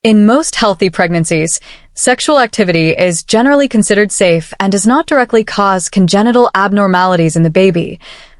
In most healthy pregnancies, sexual activity is generally considered safe and does not directly cause congenital abnormalities in the baby.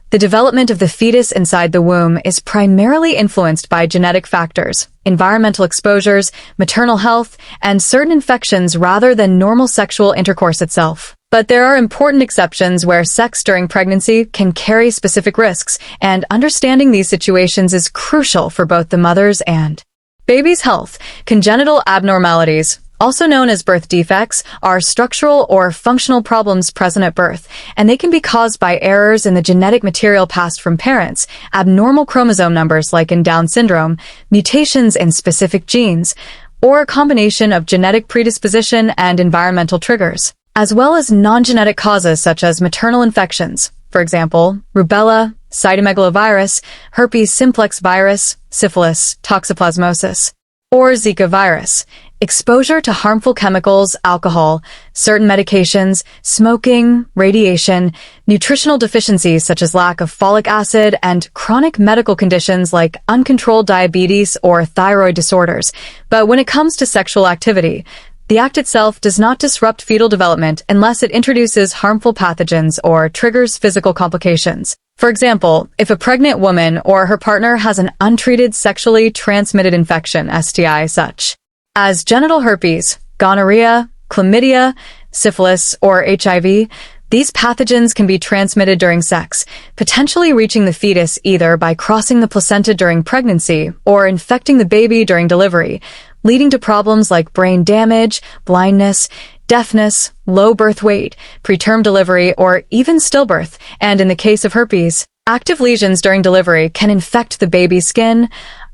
The development of the fetus inside the womb is primarily influenced by genetic factors, environmental exposures, maternal health, and certain infections rather than normal sexual intercourse itself. But there are important exceptions where sex during pregnancy can carry specific risks, and understanding these situations is crucial for both the mothers and baby's health. Congenital abnormalities, also known as birth defects, are structural or functional problems present at birth, and they can be caused by errors in the genetic material passed from parents, abnormal chromosome numbers like in Down syndrome, mutations in specific genes, or a combination of genetic predisposition and environmental triggers, as well as non-genetic causes such as maternal infections, for example, rubella, cytomegalovirus, herpes simplex virus, syphilis, toxoplasmosis, or Zika virus. Exposure to harmful chemicals, alcohol, certain medications, smoking, radiation, nutritional deficiencies such as lack of folic acid, and chronic medical conditions like uncontrolled diabetes or thyroid disorders. But when it comes to sexual activity, the act itself does not disrupt fetal development unless it introduces harmful pathogens or triggers physical complications. For example, if a pregnant woman or her partner has an untreated sexually transmitted infection, STI, such as genital herpes, gonorrhea, chlamydia, syphilis, or HIV, these pathogens can be transmitted during sex, potentially reaching the fetus either by crossing the placenta during pregnancy or infecting the baby during delivery, leading to problems like brain damage, blindness, deafness, low birth weight, preterm delivery, or even stillbirth. And in the case of herpes, active lesions during delivery can infect the baby's skin,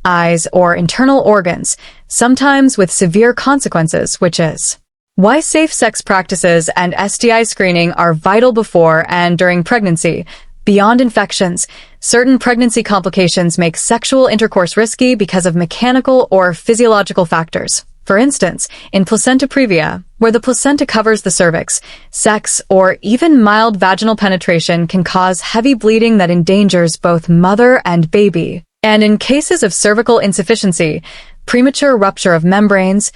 eyes, or internal organs, sometimes with severe consequences, which is why safe sex practices and STI screening are vital before and during pregnancy. Beyond infections, certain pregnancy complications make sexual intercourse risky because of mechanical or physiological factors. For instance, in placenta previa, where the placenta covers the cervix, sex or even mild vaginal penetration can cause heavy bleeding that endangers both mother and baby. And in cases of cervical insufficiency, premature rupture of membranes,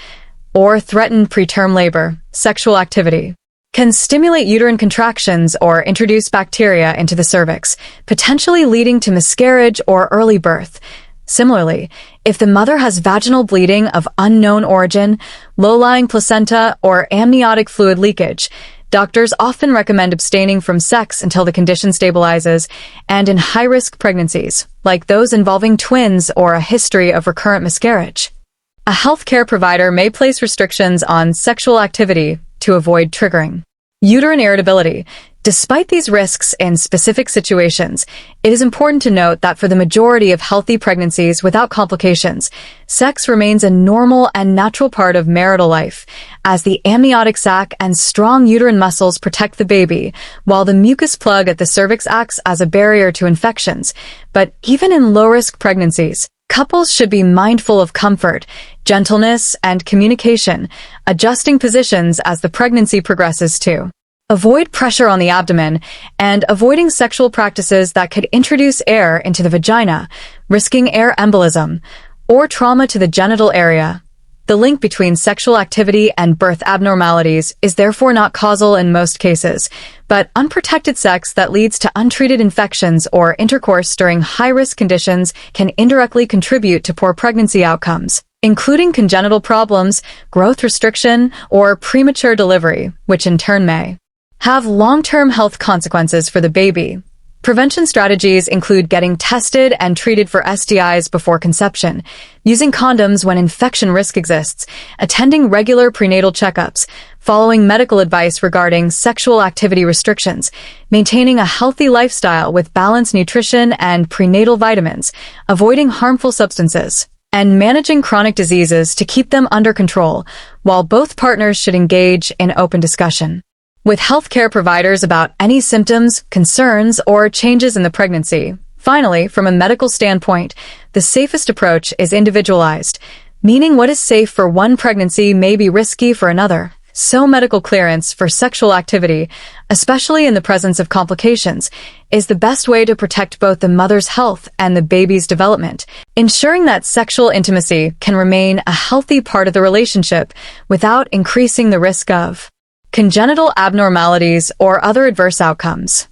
or threatened preterm labor, sexual activity can stimulate uterine contractions or introduce bacteria into the cervix, potentially leading to miscarriage or early birth. Similarly, if the mother has vaginal bleeding of unknown origin, low-lying placenta, or amniotic fluid leakage, doctors often recommend abstaining from sex until the condition stabilizes, and in high-risk pregnancies, like those involving twins or a history of recurrent miscarriage, a healthcare provider may place restrictions on sexual activity to avoid triggering uterine irritability. Despite these risks in specific situations, it is important to note that for the majority of healthy pregnancies without complications, sex remains a normal and natural part of marital life, as the amniotic sac and strong uterine muscles protect the baby, while the mucus plug at the cervix acts as a barrier to infections. But even in low-risk pregnancies, couples should be mindful of comfort, gentleness, and communication, adjusting positions as the pregnancy progresses too. Avoid pressure on the abdomen, and avoiding sexual practices that could introduce air into the vagina, risking air embolism, or trauma to the genital area. The link between sexual activity and birth abnormalities is therefore not causal in most cases, but unprotected sex that leads to untreated infections or intercourse during high-risk conditions can indirectly contribute to poor pregnancy outcomes, including congenital problems, growth restriction, or premature delivery, which in turn may have long-term health consequences for the baby. Prevention strategies include getting tested and treated for STIs before conception, using condoms when infection risk exists, attending regular prenatal checkups, following medical advice regarding sexual activity restrictions, maintaining a healthy lifestyle with balanced nutrition and prenatal vitamins, avoiding harmful substances, and managing chronic diseases to keep them under control, while both partners should engage in open discussion with healthcare providers about any symptoms, concerns, or changes in the pregnancy. Finally, from a medical standpoint, the safest approach is individualized, meaning what is safe for one pregnancy may be risky for another. So medical clearance for sexual activity, especially in the presence of complications, is the best way to protect both the mother's health and the baby's development, ensuring that sexual intimacy can remain a healthy part of the relationship without increasing the risk of congenital abnormalities or other adverse outcomes.